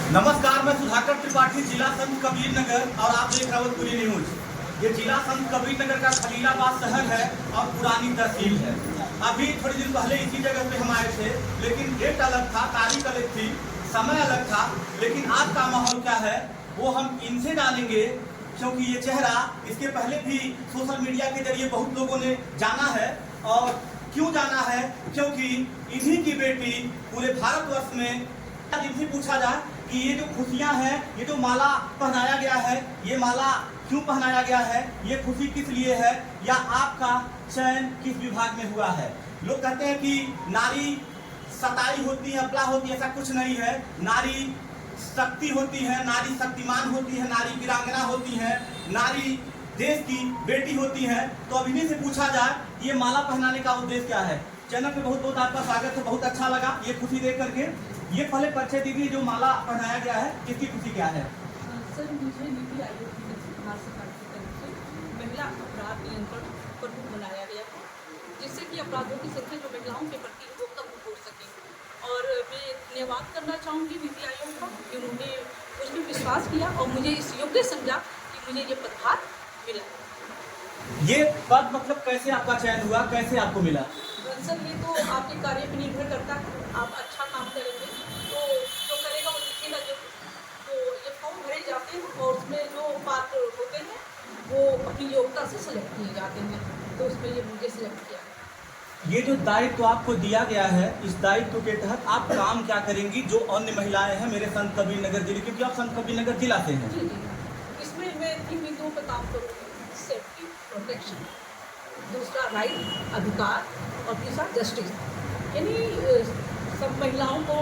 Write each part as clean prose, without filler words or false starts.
नमस्कार, मैं सुधाकर त्रिपाठी, जिला संत कबीर नगर और आप देख रावतपुरी न्यूज। ये जिला संत कबीर नगर का खलीलाबाद शहर है और पुरानी तहसील है। अभी थोड़ी दिन पहले इसी जगह पे हम आए थे, लेकिन डेट अलग था, तारीख अलग थी, समय अलग था। लेकिन आज का माहौल क्या है वो हम इनसे जानेंगे, क्योंकि ये चेहरा इसके पहले भी सोशल मीडिया के जरिए बहुत लोगों ने जाना है। और क्यों जाना है? क्योंकि इन्हीं की बेटी पूरे भारतवर्ष में इनसे पूछा जाए कि ये जो खुशियां हैं, ये जो माला पहनाया गया है, ये माला क्यों पहनाया गया है, ये खुशी किस लिए है, या आपका चयन किस विभाग में हुआ है। लोग कहते हैं कि नारी सताई होती है, अबला होती है, ऐसा कुछ नहीं है। नारी शक्ति होती है, नारी शक्तिमान होती है, नारी वीरांगना होती है, नारी देश की बेटी होती है। तो अब इन्हीं से पूछा जाए ये माला पहनाने का उद्देश्य क्या है। चैनल पे बहुत बहुत आपका स्वागत है, बहुत अच्छा लगा ये खुशी देख करके। ये पहले परिचय दीजिए, जो माला पहनाया गया है इसकी खुशी क्या है? सर, मुझे नीति आयोग की भारत सरकार की तरफ से महिला अपराध नियंत्रण प्रमुख बनाया गया है, जिससे कि अपराधों की संख्या जो महिलाओं के प्रति वो कम हो सके। और मैं धन्यवाद करना चाहूँगी नीति आयोग का, जिन्होंने उसमें विश्वास किया और मुझे इस योग्य समझा कि मुझे ये पदभार मिला। ये पद मतलब कैसे आपका चयन हुआ, कैसे आपको मिला? सर, ये तो आपके कार्य पर निर्भर करता है। आप अच्छा काम करेंगे तो जो करेगा वो दिखेगा जरूर। तो ये फॉर्म भरे जाते हैं और उसमें जो पात्र होते हैं वो अपनी योग्यता से सिलेक्ट किए जाते हैं। तो उसमें ये मुझे सिलेक्ट किया। ये जो दायित्व आपको दिया गया है, इस दायित्व के तहत आप काम क्या करेंगी जो अन्य महिलाएं हैं मेरे संत कबीर नगर जिले, क्योंकि आप संत कबीर नगर जिला से हैं? जी जी, इसमें मैं 3 बिंदुओं पर काम करूँगी। सेफ्टी, प्रोटेक्शन, दूसरा राइट, अधिकार, और तीसरा जस्टिस। यानी सब महिलाओं को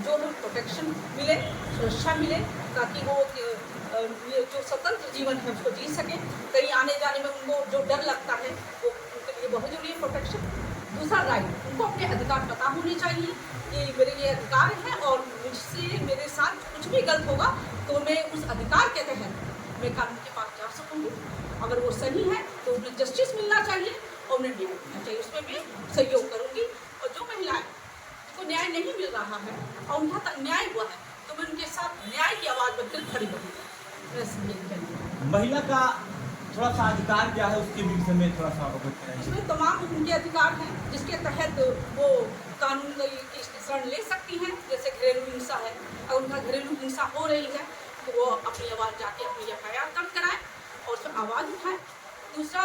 जो प्रोटेक्शन मिले, सुरक्षा मिले, ताकि वो ये जो स्वतंत्र जीवन है उसको जी सकें। कहीं आने जाने में उनको जो डर लगता है वो उनके लिए बहुत जरूरी है प्रोटेक्शन। दूसरा राइट, उनको अपने अधिकार पता होने चाहिए कि मेरे ये अधिकार है और मुझसे मेरे साथ कुछ भी गलत होगा तो मैं उस अधिकार के तहत मैं कानून के पास जा सकूँगी। अगर वो सही है तो उन्हें जस्टिस मिलना चाहिए और उन्हें न्याय मिलना चाहिए। उसमें मैं सहयोग करूँगी। और जो महिलाएं को न्याय नहीं मिल रहा है और उनका तक न्याय हुआ है तो मैं उनके साथ न्याय की आवाज़ बनकर खड़ी रहूँगी। महिला का थोड़ा सा अधिकार क्या है उसके विषय में थोड़ा सा अवगत कराइए। इसमें तमाम उनके अधिकार हैं जिसके तहत वो कानून की शरण ले सकती हैं। जैसे घरेलू हिंसा है, अगर उनका घरेलू हिंसा हो रही है तो वो अपनी आवाज़ जाके अपनी FIR दर्ज कराएं और उसमें आवाज़ उठाएं। दूसरा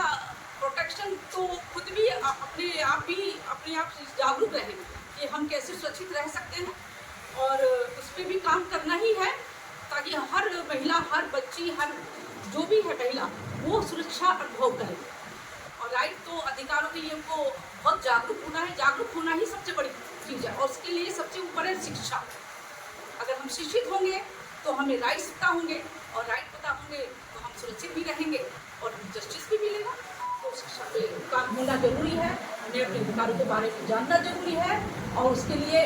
प्रोटेक्शन, तो खुद भी अपने आप जागरूक रहें कि हम कैसे सुरक्षित रह सकते हैं, और उस पर भी काम करना ही है ताकि हर महिला, हर बच्ची, हर जो भी है महिला वो सुरक्षा अनुभव करे। और राइट, तो अधिकारों के लिए उनको बहुत जागरूक होना है। जागरूक होना ही सबसे बड़ी चीज़ है और उसके लिए सबसे ऊपर है शिक्षा। अगर हम शिक्षित होंगे तो हमें राइट्स पता होंगे, और राइट पता होंगे तो हम सुरक्षित भी रहेंगे और हमें जस्टिस भी मिलेगा। तो शिक्षा पे काम होना जरूरी है, हमें अपने अधिकारों के बारे में जानना जरूरी है और उसके लिए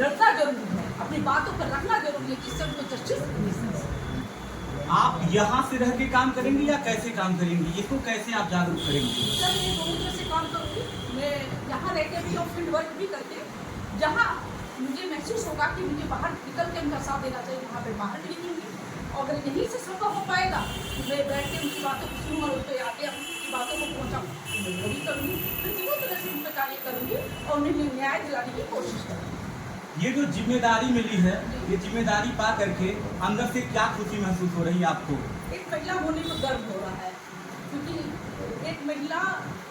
लड़ना जरूरी है, अपनी बातों पर रखना जरूरी है जिससे उनको जस्टिस मिल सके। आप यहाँ से रह के काम करेंगी या कैसे काम करेंगी, इसको कैसे आप जागरूक करेंगी? सर, मैं दोनों तरह से काम करूँगी। मैं यहाँ रह के भी और फील्ड वर्क भी करके, जहाँ मुझे महसूस होगा कि मुझे बाहर निकल के उनका साथ देना चाहिए वहाँ पे बाहर भी निकलूँगी। और अगर यहीं से संभव हो पाएगा तो मैं बैठ के उनकी बातों को सुनूँ और उन पर आके उनकी बातों को पहुँचाऊँ, मैं वो भी करूँगी। मैं दोनों तरह से उन पर कार्य करूँगी और उन्हें न्याय दिलाने की कोशिश करूँगी। ये जो जिम्मेदारी मिली है, ये जिम्मेदारी पा करके अंदर से क्या खुशी महसूस हो रही है आपको? एक महिला होने को गर्व हो रहा है, क्योंकि एक महिला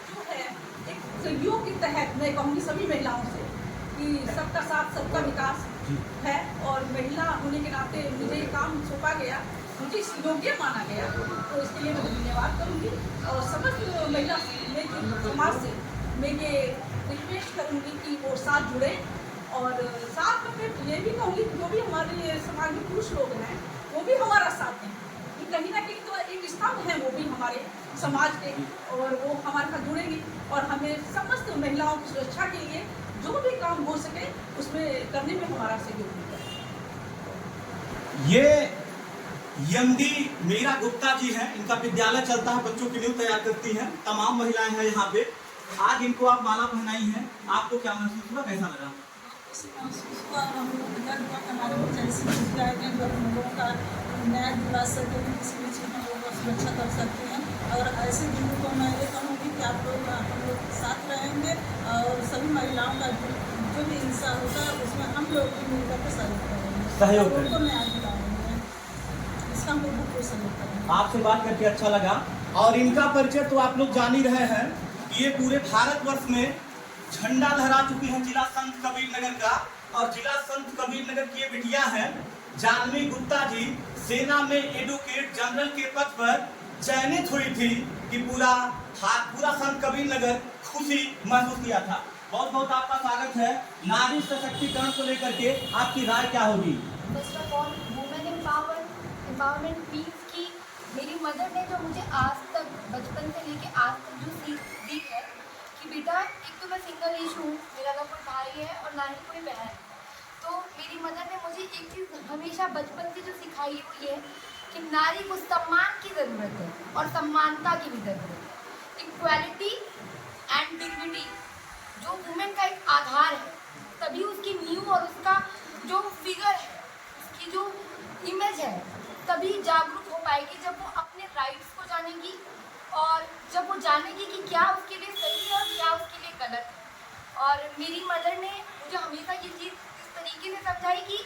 जो है, एक सहयोग के तहत मैं कहूँगी सभी महिलाओं से कि सबका साथ सबका विकास है। और महिला होने के नाते मुझे ये काम सौंपा गया, मुझे इस योग्य माना गया, तो इसके लिए मैं धन्यवाद करूँगी। और समस्त महिला समाज से मैं ये रिक्वेस्ट करूँगी कि वो साथ जुड़े। और साथ में फिर ये भी कहूँगी जो भी हमारे समाज में पुरुष लोग हैं वो भी हमारा साथ दें, कि कहीं ना कहीं तो एक स्तंभ है वो भी हमारे समाज के, और वो हमारे साथ जुड़ेंगे और हमें समस्त महिलाओं की सुरक्षा के लिए जो भी काम हो सके उसमें करने में हमारा सहयोग मिलेगा। ये MD मीरा गुप्ता जी हैं, इनका विद्यालय चलता है, बच्चों की न्यू तैयार करती हैं, तमाम महिलाएं हैं यहाँ पे। आज इनको आप माला पहनाई है, आपको क्या महसूस हुआ, कैसा लगा? हमारे जैसी अगर हम लोगों का न्याय दिला सके, किसी भी चीज़ में लोगों को सुरक्षा कर सकते हैं। और ऐसे दिनों को मैं ये कहूँगी कि आप लोग हम लोग साथ रहेंगे और सभी महिलाओं का जो भी हिस्सा होगा उसमें हम लोग भी मिलकर के सहयोग करेंगे, उनको न्याय दिलाएंगे। इसका हम लोगों को सहयोग करेंगे। आपसे बात करके अच्छा लगा। और इनका परिचय तो आप लोग जान ही रहे हैं कि ये पूरे भारतवर्ष में झंडा लहरा चुकी है जिला संत कबीर नगर का। और जिला संत कबीर नगर की ये बिटिया है जानवी गुप्ता जी, सेना में एडवोकेट जनरल के पद पर चयनित हुई थी कि पूरा संत कबीर नगर खुशी महसूस किया था। बहुत बहुत आपका स्वागत है। नारी सशक्तिकरण को लेकर के आपकी राय क्या होगी? First of all women empowerment means कि मेरी मदर ने जो मुझे आज तक बचपन से लेके आज तक जो सीख दी है कि बेटा, एक तो मैं सिंगल एज हूँ, मेरा ना कोई भाई है और ना ही कोई बहन। तो मेरी मदर ने मुझे एक चीज़ हमेशा बचपन से जो सिखाई है वो ये है कि नारी को सम्मान की ज़रूरत है और सम्मानता की भी ज़रूरत है। इक्वालिटी एंड डिग्निटी जो वुमेन का एक आधार है, तभी उसकी नींव और उसका जो फिगर है, उसकी जो इमेज है, तभी जागरूक हो पाएगी जब वो अपने राइट्स को जानेगी और जब वो जानेगी कि क्या उसके लिए सही है और क्या उसके लिए गलत है। और मेरी मदर ने मुझे हमेशा ये चीज़ इस तरीके से समझाई कि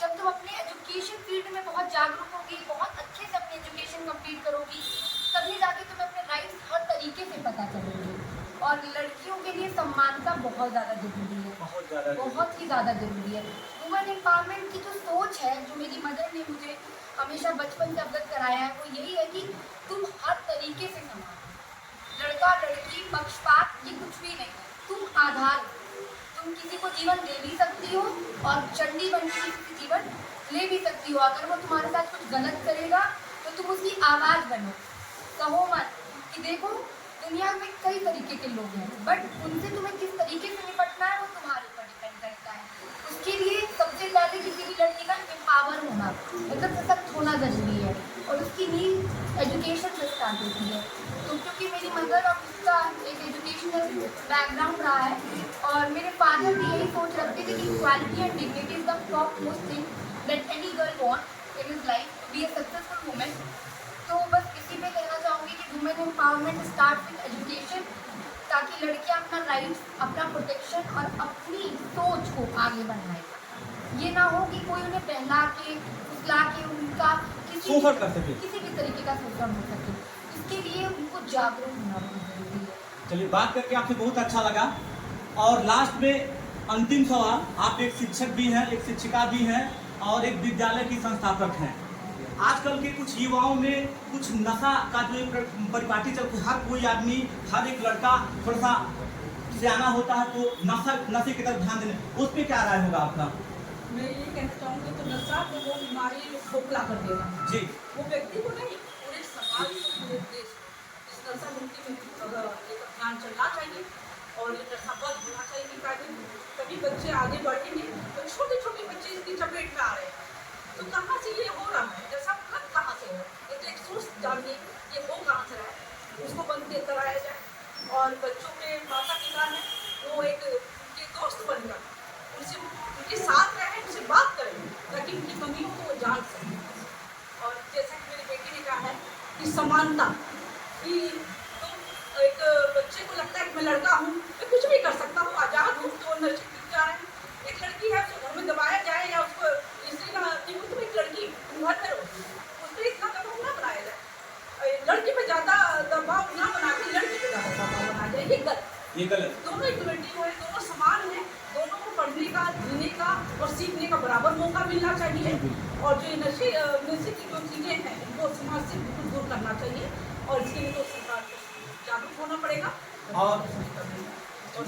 जब तुम अपने एजुकेशन फील्ड में बहुत जागरूक होगी, बहुत अच्छे से अपनी एजुकेशन कंप्लीट करोगी, तभी जाके तुम्हें अपने राइट्स हर तरीके से पता चलेंगे। और लड़कियों के लिए समानता बहुत ज़्यादा जरूरी है, बहुत ही ज़्यादा जरूरी है। वुमेन एम्पावरमेंट की जो सोच है, जो मेरी मदर ने मुझे हमेशा बचपन से अवगत कराया है, वो यही है कि तुम हर तरीके से समान, लड़का लड़की पक्षपात ये कुछ भी नहीं, तुम आधार, तुम किसी को जीवन दे भी सकती हो और चंडी बन के किसी की जीवन ले भी सकती हो। अगर वो तुम्हारे साथ कुछ गलत करेगा तो तुम उसकी आवाज़ बनो, कहो मत कि देखो दुनिया में कई तरीके के लोग हैं, बट उनसे तुम्हें किस तरीके से निपटना है वो तुम्हारे ऊपर डिपेंड करता है। उसके लिए सबसे पहले किसी भी लड़की का एम्पावर होना, मतलब सशक्त होना ज़रूरी है और उसकी नीड एजुकेशन से स्टार्ट होती है। तो क्योंकि मेरी मदर और उसका एक एजुकेशनल बैकग्राउंड रहा है और मेरे फादर भी यही सोच रखते थे कि equality and dignity is the top most thing that any girl want in his life to be a successful women. तो बस इसी पे कहना चाहूँगी कि women empowerment start with education, ताकि लड़कियाँ अपना राइट्स, अपना प्रोटेक्शन और अपनी सोच को आगे बढ़ाएं। ये ना हो कि कोई उन्हें बहला के फुसला के उनका किसी भी तरीके का शोषण हो सके। इसके लिए उनको जागरूक होना बहुत जरूरी है। चलिए, बात करके आपसे बहुत अच्छा लगा। और लास्ट में अंतिम सवाल, आप एक शिक्षक भी हैं, एक शिक्षिका भी हैं और एक विद्यालय की संस्थापक हैं। आजकल के कुछ युवाओं में कुछ नशा का जो परिपाटी चलती है, हर कोई आदमी, हर एक लड़का थोड़ा सा सियाना होता है तो नशे की तरफ ध्यान देने, उस पर क्या राय होगा आपका? मैं ये कहना चाहूँगी तो नशा तो वो बीमारी खोखला कर देगा जी, वो व्यक्ति को नहीं, पूरे समाज को, पूरे देश को इस नशा मुक्ति में ध्यान चलना चाहिए और ये नशा बंद होना चाहिए। ताकि कभी बच्चे आगे बढ़ेंगे तो छोटे छोटे बच्चे इसकी चपेट में आ रहे हैं, तो कहाँ से ये हो रहा है, जैसा गलत कहाँ से हो, ये तो एक सोच जानिए ये हो कहाँ से रहा है, उसको बंद कराया जाए। और बच्चों के माता पिता हैं वो एक उनके दोस्त बनकर उनसे उनके साथ रहें, उनसे बात करें ताकि उनकी कमियों को वो जान सकें। और जैसा कि मेरी बेटी ने कहा है कि समानता, कि तुम एक बच्चे को लगता है कि मैं लड़का हूँ, मैं कुछ भी कर सकता हूँ, आज़ाद हूँ, तो नशे जा रहे हैं। एक लड़की है उसको घर में दबाया जाए या उसको इसलिए ना कि तुम एक लड़की तुम घर में रहो, उस पर इतना दबाव ना बनाया जाए, लड़की पे ज़्यादा दबाव ना बना के लड़की पे ज़्यादा दबाव बनाया जाए, ये गलत। दोनों इक्वलिटी है, दोनों समान है, दोनों को पढ़ने का, जीने का और सीखने का बराबर मौका मिलना चाहिए। और जो नशे की जो चीज़ें हैं इनको समाज से बिल्कुल दूर करना चाहिए और इसके लिए तो सरकार को जागरूक होना पड़ेगा। और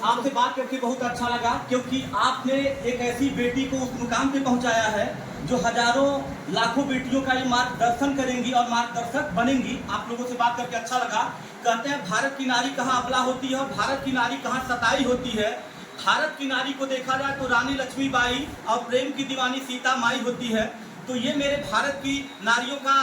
आपसे बात करके बहुत अच्छा लगा, क्योंकि आपने एक ऐसी बेटी को उस मुकाम पे पहुंचाया है जो हजारों लाखों बेटियों का ये मार्गदर्शन करेंगी और मार्गदर्शक बनेंगी। आप लोगों से बात करके अच्छा लगा। कहते हैं भारत की नारी कहाँ अबला होती है और भारत की नारी कहाँ सताई होती है। भारत की नारी को देखा जाए तो रानी लक्ष्मीबाई और प्रेम की दीवानी सीता माई होती है। तो ये मेरे भारत की नारियों का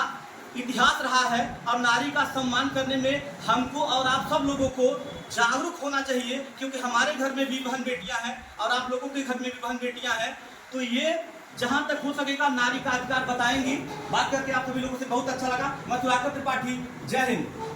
इतिहास रहा है और नारी का सम्मान करने में हमको और आप सब लोगों को जागरूक होना चाहिए, क्योंकि हमारे घर में भी बहन बेटियां हैं और आप लोगों के घर में भी बहन बेटियां हैं। तो ये जहां तक हो सकेगा नारी का अधिकार बताएंगी। बात करके आप सभी लोगों से बहुत अच्छा लगा। मैं सुधाकर त्रिपाठी, जय हिंद।